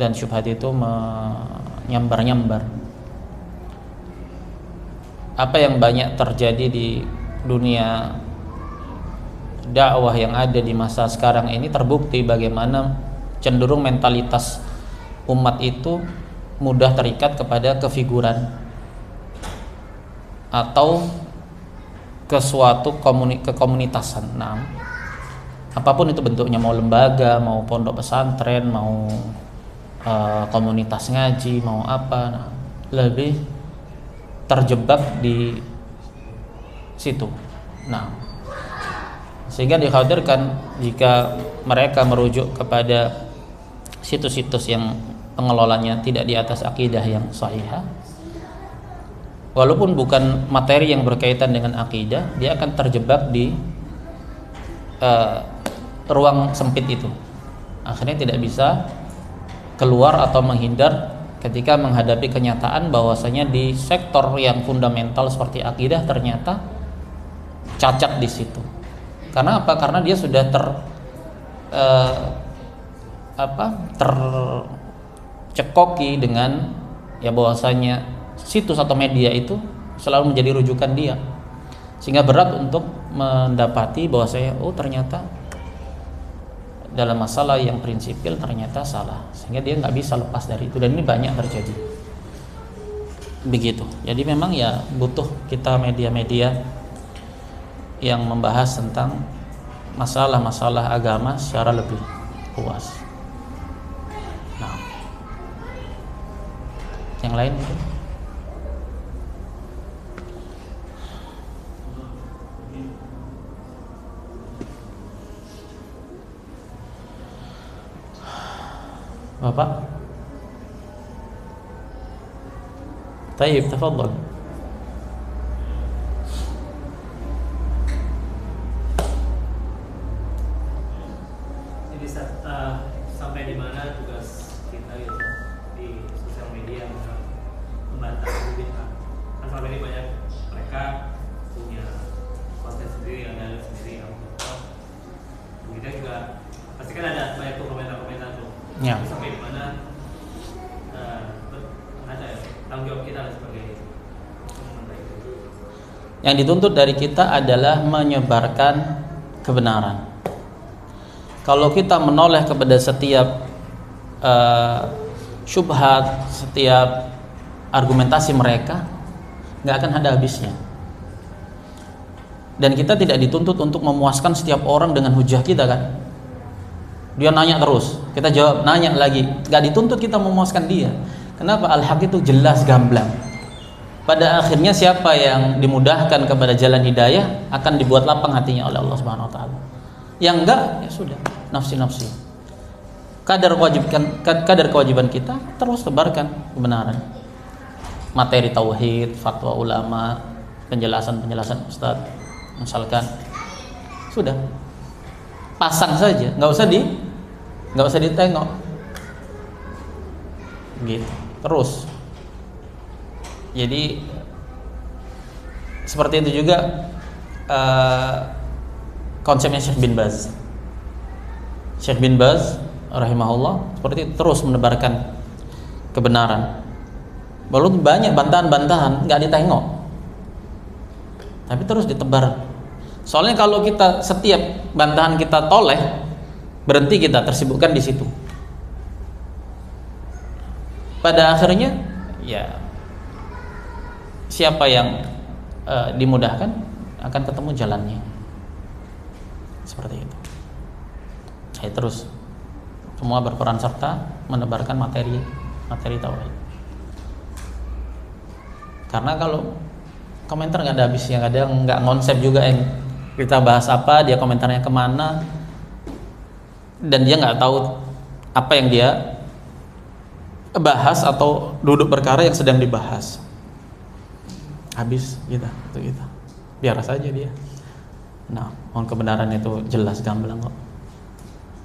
dan syubhat itu menyambar-nyambar. Apa yang banyak terjadi di dunia dakwah yang ada di masa sekarang ini terbukti bagaimana cenderung mentalitas umat itu mudah terikat kepada kefiguran atau ke suatu kekomunitasan. Nah, apapun itu bentuknya, mau lembaga, mau pondok pesantren, mau komunitas ngaji, mau apa, nah, lebih terjebak di situ. Nah, sehingga dikhawatirkan jika mereka merujuk kepada situs-situs yang pengelolanya tidak di atas akidah yang sahihah, walaupun bukan materi yang berkaitan dengan akidah, dia akan terjebak di ruang sempit itu. Akhirnya tidak bisa keluar atau menghindar ketika menghadapi kenyataan bahwasanya di sektor yang fundamental seperti akidah ternyata cacat di situ. Karena apa? Karena dia sudah tercekoki dengan ya bahwasanya situs atau media itu selalu menjadi rujukan dia, sehingga berat untuk mendapati bahwasanya ternyata dalam masalah yang prinsipil ternyata salah, sehingga dia nggak bisa lepas dari itu. Dan ini banyak terjadi begitu. Jadi memang ya butuh kita media-media yang membahas tentang masalah-masalah agama secara lebih luas. Nah, yang lain mungkin? Bapak? Tayyib, tafadhal. Jadi sampai di mana tugas kita gitu di sosial media membantah bid'ah. Kan selama ini banyak mereka punya konten sendiri, ada sendiri yang kita juga pasti kan ada banyak tuh komentar-komentar tuh. Ya. Sampai di mana ada ya tanggung jawab kita lah sebagai yang dituntut dari kita adalah menyebarkan kebenaran. Kalau kita menoleh kepada setiap syubhat, setiap argumentasi mereka, nggak akan ada habisnya. Dan kita tidak dituntut untuk memuaskan setiap orang dengan hujah kita kan. Dia nanya terus, kita jawab, nanya lagi. Nggak dituntut kita memuaskan dia. Kenapa? Al-haq itu jelas gamblang. Pada akhirnya siapa yang dimudahkan kepada jalan hidayah akan dibuat lapang hatinya oleh Allah Subhanahu wa taala. Yang enggak, ya sudah, nafsi-nafsi. Kadar kewajiban kita terus tebarkan kebenaran. Materi tauhid, fatwa ulama, penjelasan ustaz, misalkan. Sudah. Pasang saja, nggak usah ditengok. Gitu. Terus. Jadi seperti itu juga konsepnya Syekh bin Baz. Syekh bin Baz rahimahullah seperti itu, terus menebarkan kebenaran. Baru banyak bantahan-bantahan nggak ditengok, tapi terus ditebar. Soalnya kalau kita setiap bantahan kita toleh, berhenti kita tersibukkan di situ. Pada akhirnya ya siapa yang dimudahkan akan ketemu jalannya. Seperti itu. Saya terus semua berperan serta menebarkan materi tauhid. Karena kalau komentar nggak ada habisnya, kadang nggak konsep juga yang kita bahas apa, dia komentarnya kemana, dan dia nggak tahu apa yang dia bahas atau duduk perkara yang sedang dibahas. Habis kita. Biar saja dia. Nah, mohon kebenaran itu jelas gamblang kok.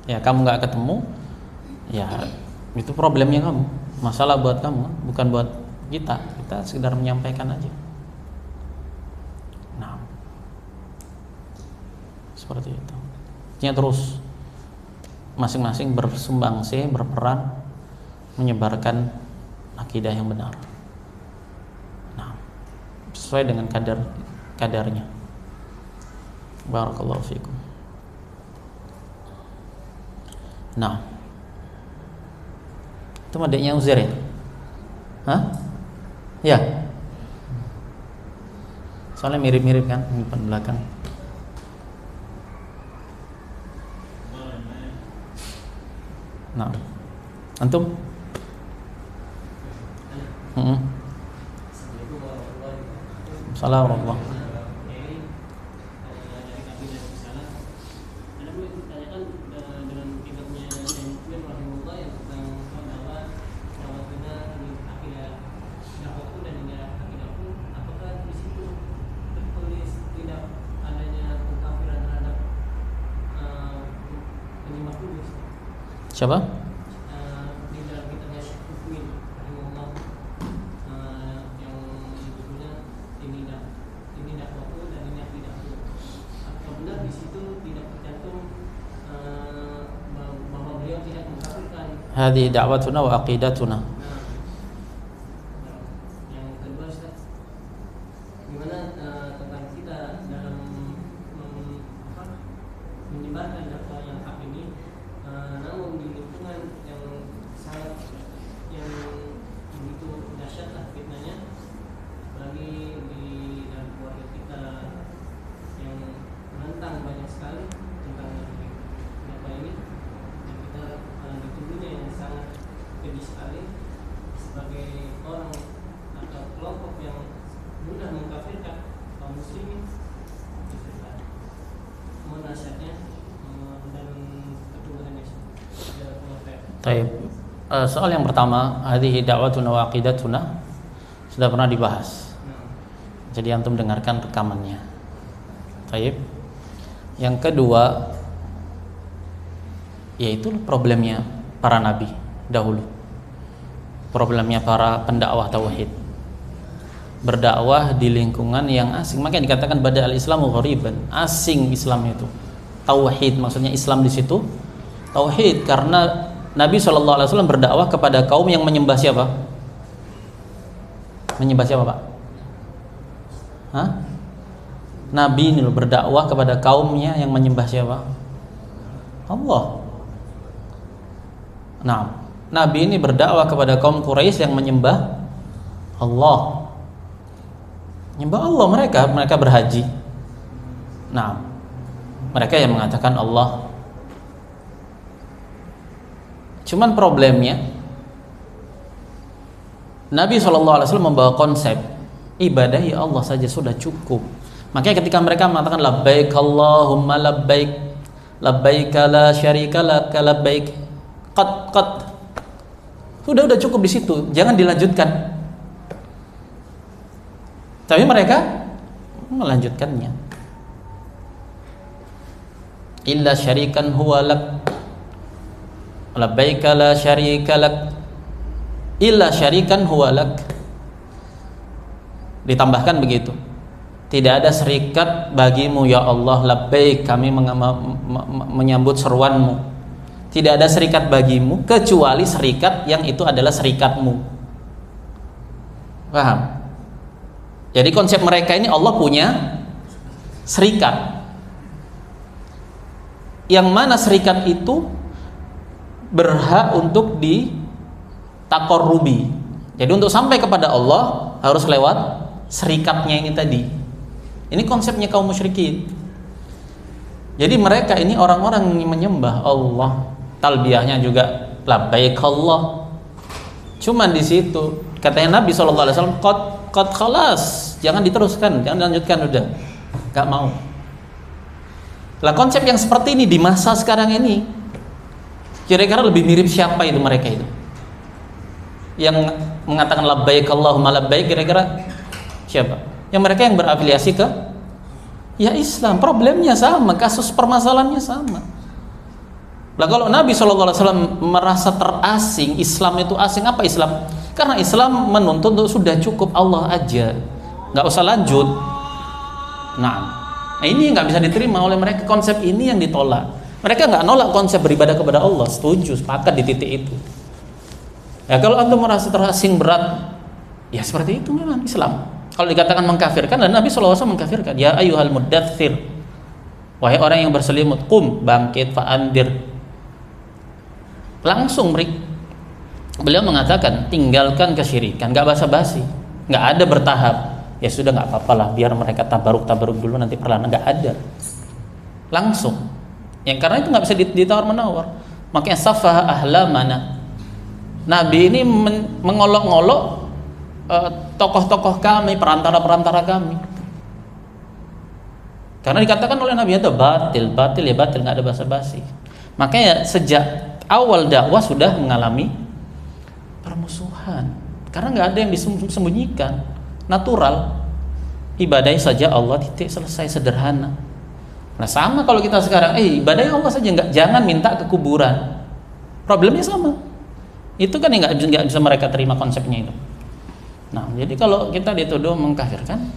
Ya kamu nggak ketemu, ya itu problemnya kamu. Masalah buat kamu, bukan buat kita. Kita sekedar menyampaikan aja. Nah, seperti itu. Artinya terus masing-masing bersumbangsi, berperan menyebarkan akidah yang benar. Nah, sesuai dengan kadarnya. Barakallahu fikum. Nah, itu adiknya Uzair ya? Hah? Ya. Soalnya mirip-mirip kan, depan belakang. Nah, antum? Assalamualaikum warahmatullahi wabarakatuh. Siapa? Di dalam kitabnya Syekh Mukmin rahimahullah yang judulnya ini dakwahku dan ini akidahku. Apakah benar di situ Hadhihi da'watuna wa aqidatuna. Yang kedua Ustaz, gimana tentang kita dalam menyebarkan dakwah yang hak ini, namun di lingkungan yang sangat yang begitu dahsyat lah fitnahnya, apalagi di dalam keluarga kita yang menentang banyak sekali tentang dakwah ini, dan kita dituduhnya yang sangat keji sekali sebagai orang atau kelompok yang mudah mengkafirkan kaum muslimin. Mohon nasihatnya dan ketuhannya. Baik. Soal yang pertama, hadhihi da'watuna wa aqidatuna, sudah pernah dibahas. Jadi antum dengarkan rekamannya. Baik. Yang kedua, yaitu problemnya para nabi dahulu. Problemnya para pendakwah tauhid. Berdakwah di lingkungan yang asing. Makanya dikatakan bada al-islamu ghariban, asing Islam itu. Tauhid maksudnya Islam di situ tauhid, karena Nabi SAW berdakwah kepada kaum yang menyembah siapa? Menyembah siapa, Pak? Hah? Nabi ini loh berdakwah kepada kaumnya yang menyembah siapa? Allah. Nah, Nabi ini berdakwah kepada kaum Quraisy yang menyembah Allah. Menyembah Allah, mereka berhaji. Nah, mereka yang mengatakan Allah. Cuman problemnya Nabi SAW membawa konsep ibadahi Allah saja sudah cukup. Makanya ketika mereka mengatakan labbaik Allahumma labbaik, labbaik la syarika lak labbaik, qad sudah cukup di situ, jangan dilanjutkan. Tapi mereka melanjutkannya. Illa syarikan huwa lak, labbaik la syarika lak, illa syarikan huwa lak. Ditambahkan begitu, tidak ada serikat bagimu ya Allah, labbaik, kami menyambut seruanmu. Tidak ada serikat bagimu kecuali serikat yang itu adalah serikatmu. Paham? Jadi konsep mereka ini Allah punya serikat, yang mana serikat itu berhak untuk ditakorrubi. Jadi untuk sampai kepada Allah harus lewat serikatnya ini tadi. Ini konsepnya kaum musyrikin. Jadi mereka ini orang-orang yang menyembah Allah, talbiyahnya juga labbaik Allah. Cuman di situ katanya Nabi SAW, qad khalas, jangan diteruskan, jangan dilanjutkan, udah gak mau. Lah konsep yang seperti ini di masa sekarang ini, kira-kira lebih mirip siapa itu mereka itu? Yang mengatakan labbaik Allahumma labbaik, kira-kira siapa? Yang mereka yang berafiliasi ke ya Islam. Problemnya sama, kasus permasalahannya sama. Lah kalau Nabi SAW merasa terasing, Islam itu asing, apa Islam? Karena Islam menuntut untuk sudah cukup Allah aja, nggak usah lanjut. Nah ini nggak bisa diterima oleh mereka, konsep ini yang ditolak. Mereka nggak nolak konsep beribadah kepada Allah, setuju, sepakat di titik itu. Ya kalau antum merasa terasing berat, ya seperti itu memang Islam. Kalau dikatakan mengkafirkan, dan Nabi SAW mengkafirkan, ya ayyuhal muddathir, wahai orang yang berselimut, qum, bangkit, fa'andir. Langsung beliau mengatakan tinggalkan kesyirikan, nggak basa-basi, nggak ada bertahap. Ya sudah, nggak apa-apa lah, biar mereka tabaruk dulu, nanti perlahan, nggak ada. Langsung. Yang karena itu nggak bisa ditawar menawar. Makanya safaha ahlamana. Nabi ini mengolok-ngolok tokoh-tokoh kami, perantara kami. Karena dikatakan oleh Nabi itu batil, ya batil, nggak ada basa-basi. Makanya sejak awal dakwah sudah mengalami permusuhan, karena nggak ada yang disembunyikan, natural, ibadahnya saja Allah, titik, selesai, sederhana. Nah sama kalau kita sekarang, ibadahnya Allah saja, jangan minta ke kuburan. Problemnya sama, itu kan yang nggak bisa mereka terima konsepnya itu. Nah jadi kalau kita dituduh mengkafirkan,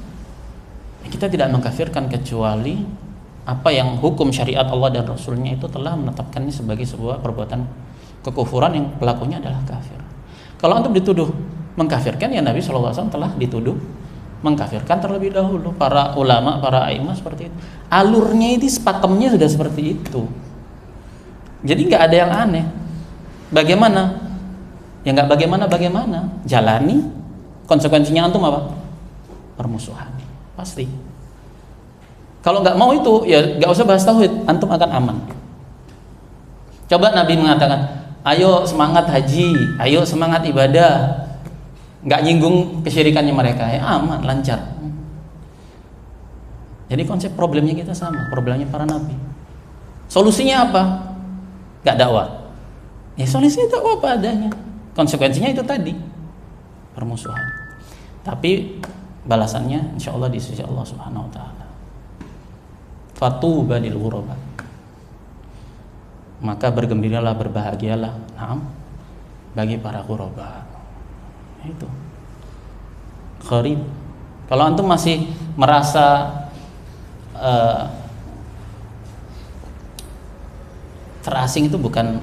kita tidak mengkafirkan kecuali apa yang hukum syariat Allah dan Rasulnya itu telah menetapkannya sebagai sebuah perbuatan kekufuran yang pelakunya adalah kafir. Kalau antum dituduh mengkafirkan, ya Nabi SAW telah dituduh mengkafirkan terlebih dahulu. Para ulama, para a'immah seperti itu. Alurnya itu, pakemnya sudah seperti itu. Jadi nggak ada yang aneh. Bagaimana? Ya nggak bagaimana. Jalani. Konsekuensinya antum apa? Permusuhan. Pasti. Kalau nggak mau itu, ya nggak usah bahas tauhid. Antum akan aman. Coba Nabi mengatakan, ayo semangat haji, ayo semangat ibadah, nggak nyinggung kesyirikannya mereka, ya aman, lancar. Jadi konsep problemnya kita sama, problemnya para nabi. Solusinya apa? Nggak dakwah. Ya solusinya dakwah apa adanya. Konsekuensinya itu tadi, permusuhan. Tapi balasannya insya Allah di sisi Allah Subhanahu Wa Taala. Fatuba lil ghuraba. Maka bergembiralah, berbahagialah, bagi para ghuraba. Itu gharib. Kalau antum masih merasa terasing, itu bukan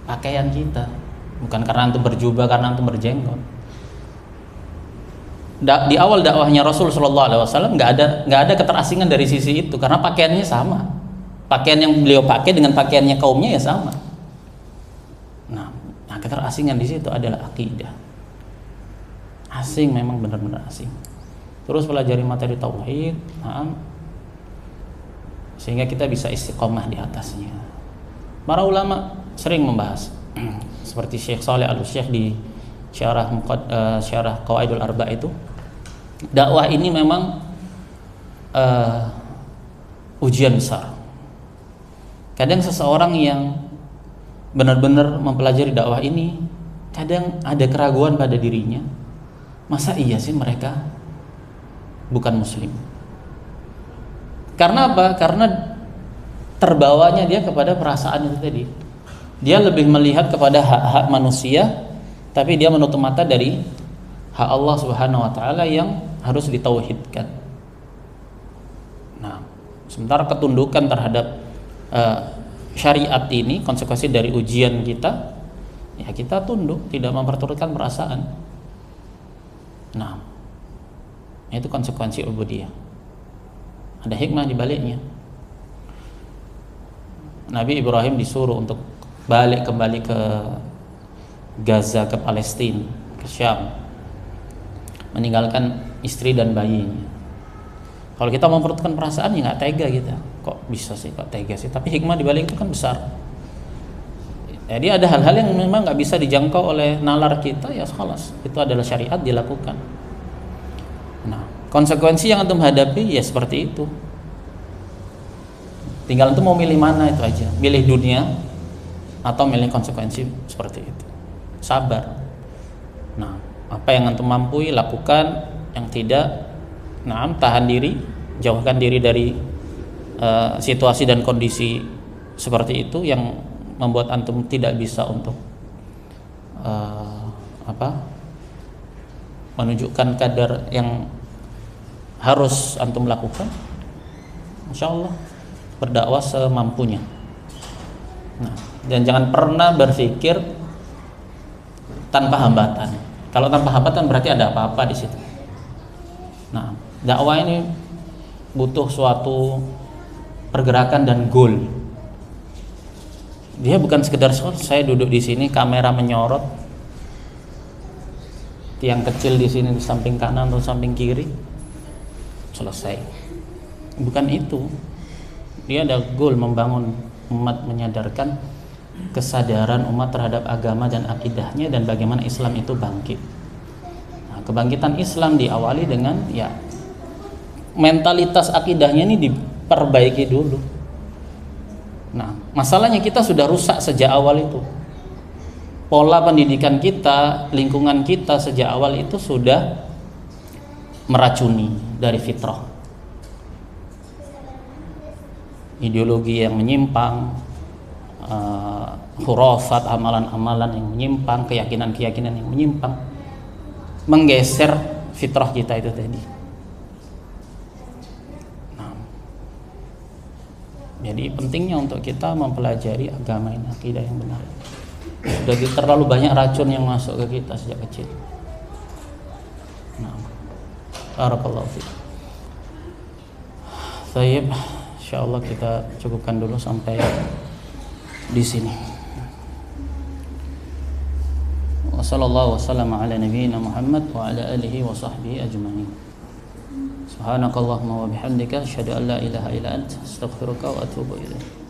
pakaian kita, bukan karena antum berjubah, karena antum berjenggot. Di awal dakwahnya Rasul Shallallahu Alaihi Wasallam nggak ada keterasingan dari sisi itu, karena pakaiannya sama. Pakaian yang beliau pakai dengan pakaiannya kaumnya ya sama. Nah keterasingan di situ adalah akidah. Asing, memang benar-benar asing. Terus pelajari materi tauhid, sehingga kita bisa istiqomah di atasnya. Para ulama sering membahas, seperti Syekh Shalih Al-Syekh di syarah Qawaidul Arba' itu, dakwah ini memang ujian besar. Kadang seseorang yang benar-benar mempelajari dakwah ini, kadang ada keraguan pada dirinya. Masa iya sih mereka bukan muslim? Karena apa? Karena terbawanya dia kepada perasaan itu tadi. Dia lebih melihat kepada hak-hak manusia, tapi dia menutup mata dari hak Allah Subhanahu Wa Taala yang harus ditauhidkan. Nah, sementara ketundukan terhadap syariat ini, konsekuensi dari ujian kita, ya kita tunduk, tidak memperturutkan perasaan. Nah, itu konsekuensi ubudiyah. Ada hikmah di baliknya. Nabi Ibrahim disuruh untuk kembali ke Gaza, ke Palestina, ke Syam, meninggalkan istri dan bayinya. Kalau kita memperturutkan perasaan, ya nggak tega kita. Kok bisa sih, kok tega sih? Tapi hikmah dibalik itu kan besar. Jadi ada hal-hal yang memang nggak bisa dijangkau oleh nalar kita, ya khalas. Itu adalah syariat, dilakukan. Nah, konsekuensi yang antum hadapi ya seperti itu. Tinggal antum mau milih mana, itu aja. Milih dunia atau milih konsekuensi seperti itu. Sabar. Nah, apa yang antum mampu lakukan, yang tidak, tahan diri, jauhkan diri dari situasi dan kondisi seperti itu yang membuat antum tidak bisa untuk menunjukkan kadar yang harus antum lakukan. Insya Allah berdakwah semampunya. Nah, dan jangan pernah berpikir tanpa hambatan. Kalau tanpa hambatan berarti ada apa-apa di situ. Nah, dakwah ini butuh suatu pergerakan dan goal. Dia bukan sekedar saya duduk di sini, kamera menyorot, tiang kecil di sini di samping kanan atau samping kiri, selesai. Bukan itu. Dia ada goal membangun umat, menyadarkan kesadaran umat terhadap agama dan akidahnya dan bagaimana Islam itu bangkit. Nah, kebangkitan Islam diawali dengan mentalitas akidahnya ini diperbaiki dulu. Nah, masalahnya kita sudah rusak sejak awal itu. Pola pendidikan kita, lingkungan kita sejak awal itu sudah meracuni dari fitrah. Ideologi yang menyimpang, khurafat, amalan-amalan yang menyimpang, keyakinan-keyakinan yang menyimpang, menggeser fitrah kita itu tadi. Jadi pentingnya untuk kita mempelajari agama ini, akidah yang benar. Sudah terlalu banyak racun yang masuk ke kita sejak kecil. Nah, barakallahu fiik. Baik, insyaallah kita cukupkan dulu sampai di sini. Wassallallahu wasallam ala nabiyyina Muhammad wa ala alihi wa sahbihi ajma'in. Subhanakallahumma wa bihamdika asyhadu an la ilaha illa anta astaghfiruka wa atubu ilaik.